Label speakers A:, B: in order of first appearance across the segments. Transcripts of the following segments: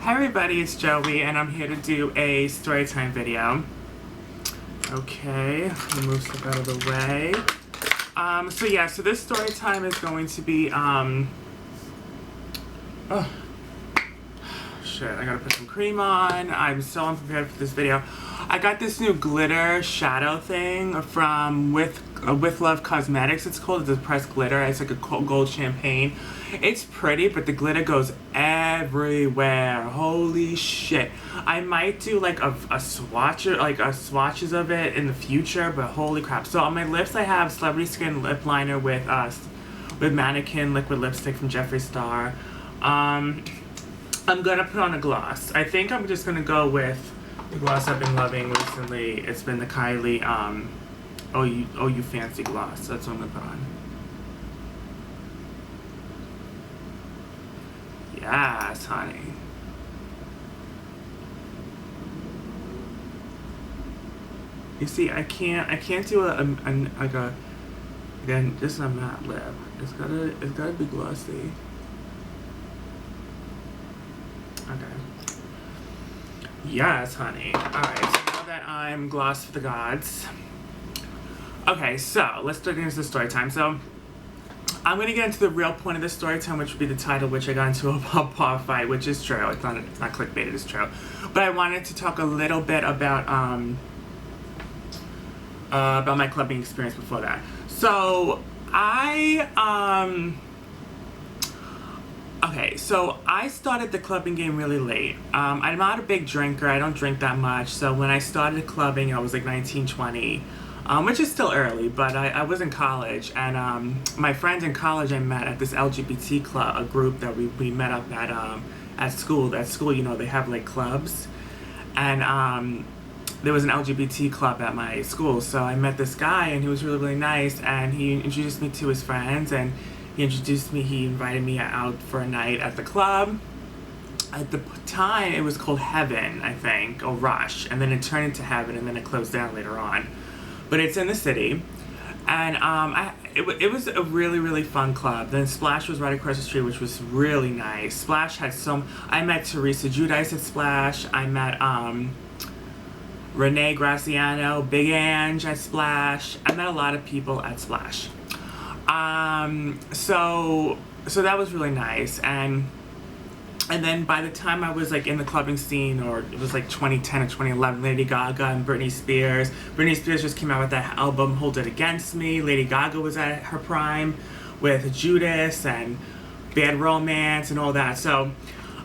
A: Hi everybody, it's Joey and I'm here to do a storytime video. Okay, let me move stuff out of the way. So this story time is going to be, oh, shit, I gotta put some cream on. I'm so unprepared for this video. I got this new glitter shadow thing from With Love Cosmetics. It's called the pressed glitter. It's like a gold champagne. It's pretty, but the glitter goes everywhere. Holy shit. I might do like a swatches of it in the future, but holy crap. So on my lips I have Celebrity Skin lip liner with Mannequin liquid lipstick from Jeffree Star. I'm gonna put on a gloss. I think I'm just gonna go with the gloss I've been loving recently. It's been the Kylie Oh You Fancy gloss. That's what I'm gonna put on. Yes, honey. You see, I can't do again, this is a matte lip. It's gotta be glossy. Okay. Yes, honey. Alright, so now that I'm gloss for the gods. Okay, so let's start into the story time. So I'm going to get into the real point of the story time, which would be the title, which I got into a bar fight, which is true. It's not clickbait, it is true. But I wanted to talk a little bit about my clubbing experience before that. So okay, so I started the clubbing game really late. I'm not a big drinker. I don't drink that much. So when I started clubbing, I was like 19, 20. Which is still early, but I was in college, and my friends in college I met at this LGBT club, a group that we met up at school. At school, you know, they have like clubs, and there was an LGBT club at my school, so I met this guy, and he was really, really nice, and he introduced me to his friends, and he invited me out for a night at the club. At the time, it was called Heaven, I think, or Rush, and then it turned into Heaven, and then it closed down later on. But it's in the city, and it was a really, really fun club. Then Splash was right across the street, which was really nice. Splash had I met Teresa Giudice at Splash. I met Renee Graciano, Big Ange at Splash. I met a lot of people at Splash. So that was really nice, and then by the time I was like in the clubbing scene, or it was like 2010 or 2011, Lady Gaga and Britney Spears. Britney Spears just came out with that album, Hold It Against Me. Lady Gaga was at her prime with Judas and Bad Romance and all that. So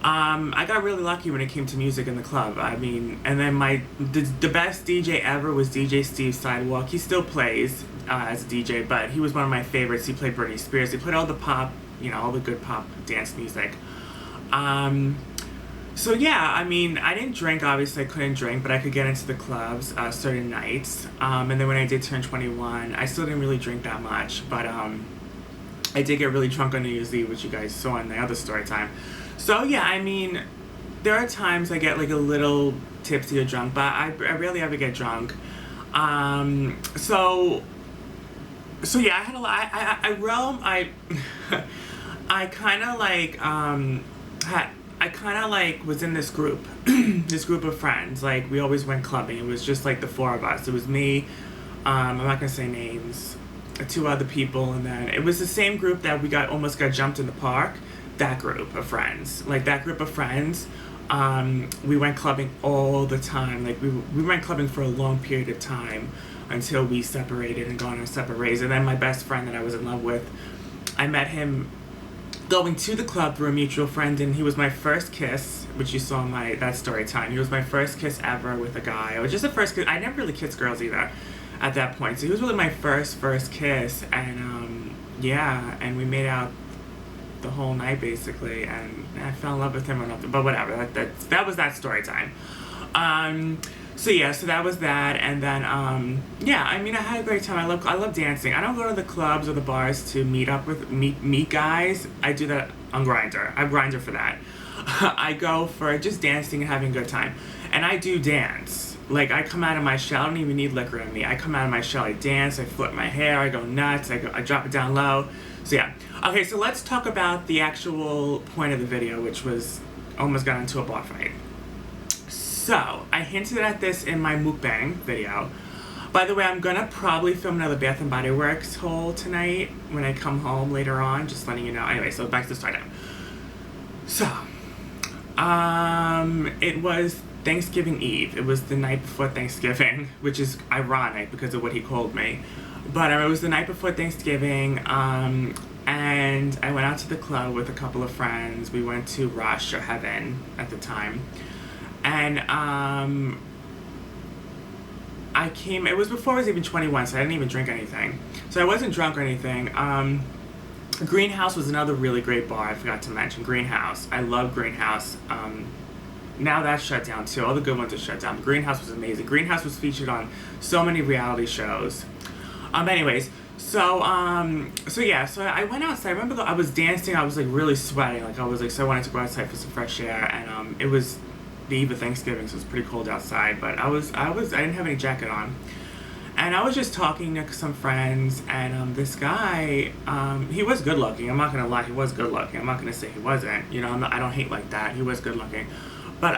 A: I got really lucky when it came to music in the club. I mean, and then the best DJ ever was DJ Steve Sidewalk. He still plays as a DJ, but he was one of my favorites. He played Britney Spears. He played all the pop, you know, all the good pop dance music. So yeah, I mean, I didn't drink, obviously I couldn't drink, but I could get into the clubs, certain nights, and then when I did turn 21, I still didn't really drink that much, but, I did get really drunk on New Year's Eve, which you guys saw in the other story time. So yeah, I mean, there are times I get like a little tipsy or drunk, but I rarely ever get drunk. So yeah, I had a lot, I kind of like, was in this group, this group of friends. Like, we always went clubbing. It was just like the four of us. It was me, I'm not gonna say names, two other people, and then it was the same group that we almost got jumped in the park. That group of friends, we went clubbing all the time. Like, we went clubbing for a long period of time until we separated and gone our separate ways. And then my best friend that I was in love with, I met him going to the club through a mutual friend, and he was my first kiss, which you saw in that story time. He was my first kiss ever with a guy. It was just the first kiss. I never really kissed girls either at that point. So he was really my first kiss, and yeah, and we made out the whole night basically, and I fell in love with him or nothing, but whatever. That was that story time. So yeah, so that was that, and then yeah, I mean, I had a great time. I love dancing. I don't go to the clubs or the bars to meet guys. I do that on Grindr. I have Grindr for that. I go for just dancing and having a good time, and I do dance. Like, I come out of my shell. I don't even need liquor in me. I come out of my shell. I dance. I flip my hair. I go nuts. I drop it down low. So yeah. Okay, so let's talk about the actual point of the video, which was almost got into a bar fight. So, I hinted at this in my mukbang video. By the way, I'm gonna probably film another Bath and Body Works haul tonight when I come home later on, just letting you know. Anyway, so back to the story now. So, it was Thanksgiving Eve. It was the night before Thanksgiving, which is ironic because of what he called me. But it was the night before Thanksgiving, and I went out to the club with a couple of friends. We went to Rush or Heaven at the time. And it was before I was even 21, so I didn't even drink anything. So I wasn't drunk or anything. Greenhouse was another really great bar I forgot to mention. Greenhouse. I love Greenhouse. Now that's shut down too. All the good ones are shut down. But Greenhouse was amazing. Greenhouse was featured on so many reality shows. Anyways, so I went outside. I remember I was dancing. I was like really sweating. So I wanted to go outside for some fresh air. And it was the eve of Thanksgiving, so it was pretty cold outside. But I didn't have any jacket on. And I was just talking to some friends, and this guy, he was good looking. I'm not gonna lie, he was good looking. I'm not gonna say he wasn't. You know, I don't hate like that. He was good looking. But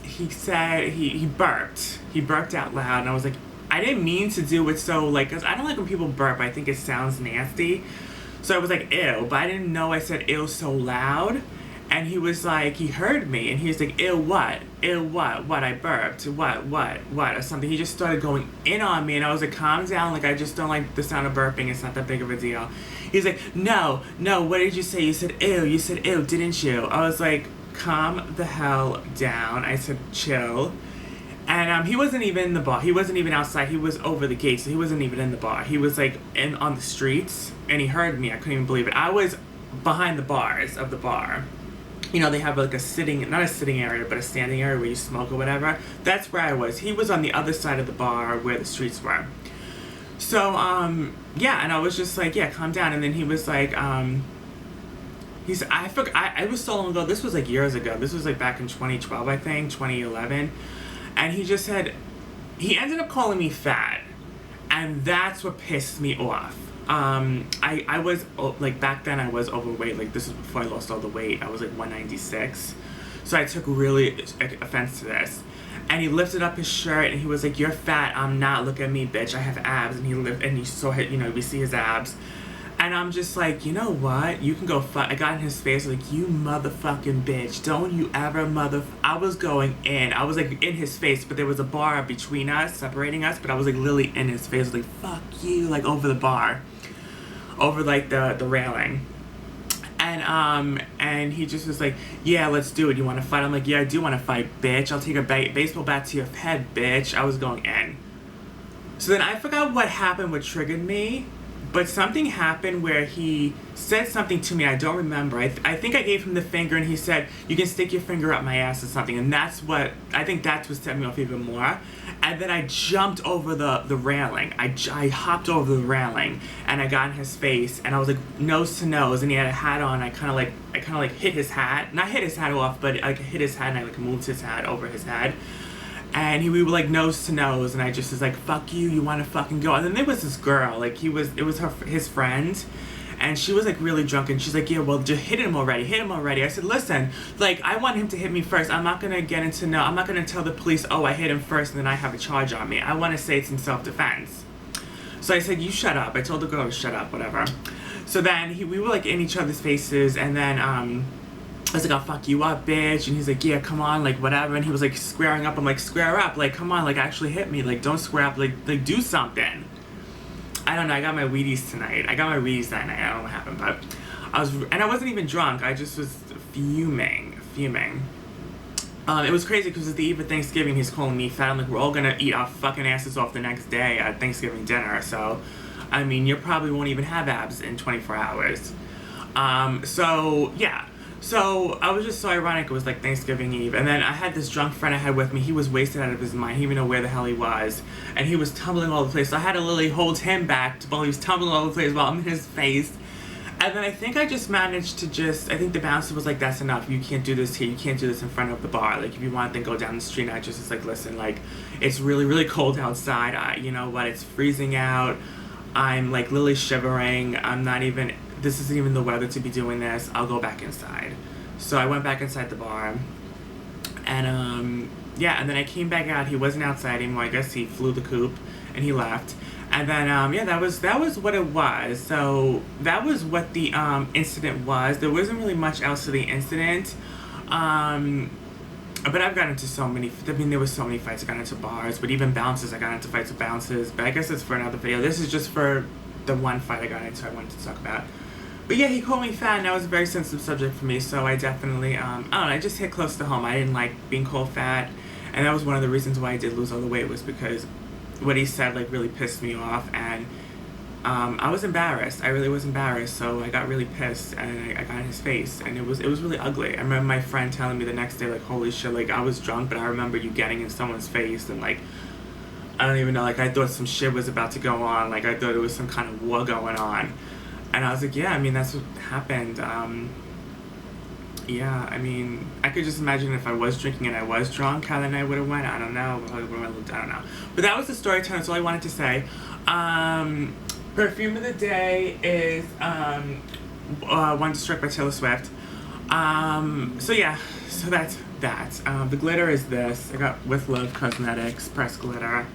A: he said he burped. He burped out loud, and I was like, I didn't mean to do it so, like, 'cause I don't like when people burp. I think it sounds nasty. So I was like, ew, but I didn't know I said ew so loud. And he was like, he heard me, and he was like, ew, what? Ew, what? What? I burped. What? Or something. He just started going in on me, and I was like, calm down. Like, I just don't like the sound of burping. It's not that big of a deal. He's like, no, what did you say? You said ew, didn't you? I was like, calm the hell down. I said, chill. And he wasn't even in the bar. He wasn't even outside. He was over the gate, so he wasn't even in the bar. He was like on the streets, and he heard me. I couldn't even believe it. I was behind the bars of the bar. You know, they have like not a sitting area, but a standing area where you smoke or whatever. That's where I was. He was on the other side of the bar where the streets were. So, yeah, and I was just like, yeah, calm down. And then he was like, I forgot, it was so long ago. This was like years ago. This was like back in 2012, I think, 2011. And he just said, he ended up calling me fat. And that's what pissed me off. I was, like, back then I was overweight. Like, this was before I lost all the weight. I was like 196. So I took really offense to this. And he lifted up his shirt and he was like, you're fat. I'm not. Look at me, bitch. I have abs. And he saw it, you know, we see his abs. And I'm just like, you know what? You can go fuck. I got in his face like, you motherfucking bitch. Don't you ever I was going in. I was like in his face, but there was a bar between us, separating us. But I was like literally in his face, like, fuck you, like over the bar. Over like the railing. And he just was like, yeah, let's do it. You want to fight? I'm like, yeah, I do want to fight, bitch. I'll take a baseball bat to your head, bitch. I was going in. So then I forgot what happened, what triggered me. But something happened where he said something to me I don't remember. I think I gave him the finger and he said, you can stick your finger up my ass or something. And that's what set me off even more. And then I jumped over the railing. I hopped over the railing and I got in his face and I was like nose to nose and he had a hat on. I kind of like hit his hat. Not hit his hat off, but I hit his hat and I like moved his hat over his head. And we were like nose to nose, and I just was like, fuck you, you wanna fucking go. And then there was this girl, like it was his friend, and she was like really drunk, and she's like, yeah, well, just hit him already. I said, listen, like, I want him to hit me first. I'm not gonna tell the police, oh, I hit him first, and then I have a charge on me. I wanna say it's in self-defense. So I said, you shut up. I told the girl to shut up, whatever. So then we were like in each other's faces, and then, I was like, I'll fuck you up, bitch. And he's like, yeah, come on, like, whatever. And he was like squaring up. I'm like, square up. Like, come on, like, actually hit me. Like, don't square up. Like do something. I don't know. I got my Wheaties tonight. I got my Wheaties that night. I don't know what happened, but I wasn't even drunk. I just was fuming. It was crazy because it's the eve of Thanksgiving. He's calling me fat. I'm like, we're all gonna eat our fucking asses off the next day at Thanksgiving dinner. So, I mean, you probably won't even have abs in 24 hours. So, yeah. So I was just so ironic. It was like Thanksgiving Eve. And then I had this drunk friend I had with me. He was wasted out of his mind. He didn't even know where the hell he was. And he was tumbling all over the place. So I had to literally hold him back while he was tumbling all over the place while I'm in his face. And then I think I just managed to I think the bouncer was like, that's enough. You can't do this here. You can't do this in front of the bar. Like, if you want, then go down the street. And I just was like, listen, like, it's really, really cold outside. You know what? It's freezing out. I'm like literally shivering. This isn't even the weather to be doing this. I'll go back inside. So I went back inside the bar, and yeah, and then I came back out. He wasn't outside anymore. I guess he flew the coop, and he left. And then yeah, that was what it was. So that was what the incident was. There wasn't really much else to the incident. But I've gotten into so many. I mean, there was so many fights. I got into bars, but even bouncers. I got into fights with bouncers. But I guess it's for another video. This is just for the one fight I got into. I wanted to talk about. But yeah, he called me fat, and that was a very sensitive subject for me. So I definitely, I don't know. I just hit close to home. I didn't like being called fat, and that was one of the reasons why I did lose all the weight, was because what he said like really pissed me off, and I was embarrassed. I really was embarrassed. So I got really pissed, and I got in his face, and it was really ugly. I remember my friend telling me the next day, like, holy shit, like I was drunk, but I remember you getting in someone's face, and like I don't even know, like I thought some shit was about to go on, like I thought it was some kind of war going on. And I was like, yeah, I mean, that's what happened. Yeah, I mean, I could just imagine if I was drinking and I was drunk, how the night would have went. I don't know. I don't know. But that was the story time. That's all I wanted to say. Perfume of the day is Wonderstruck by Taylor Swift. So yeah, so that's that. The glitter is this. I got With Love Cosmetics pressed glitter.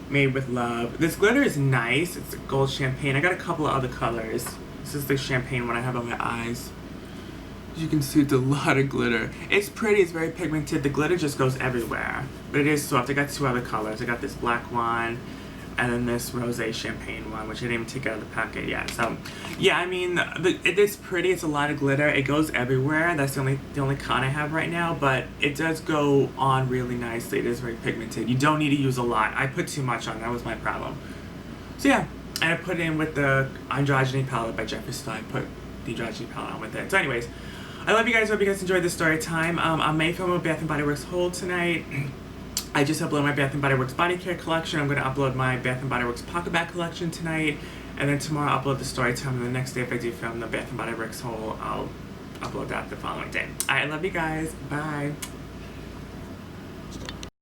A: Made with love. This glitter is nice. It's a gold champagne. I got a couple of other colors. This is the champagne one I have on my eyes. As you can see, it's a lot of glitter. It's pretty. It's very pigmented. The glitter just goes everywhere. But it is soft. I got two other colors. I got this black one, and then this rosé champagne one, which I didn't even take out of the packet yet. So, yeah, I mean, it is pretty. It's a lot of glitter. It goes everywhere. That's the only con I have right now, but it does go on really nicely. It is very pigmented. You don't need to use a lot. I put too much on. That was my problem. So, yeah, and I put it in with the Androgyny palette by Jeffree Star. I put the Androgyny palette on with it. So, anyways, I love you guys. Hope you guys enjoyed this story time. I may film a Bath & Body Works haul tonight. I just uploaded my Bath & Body Works body care collection. I'm going to upload my Bath & Body Works pocket bag collection tonight. And then tomorrow I'll upload the story time. And the next day, if I do film the Bath & Body Works haul, I'll upload that the following day. I love you guys. Bye.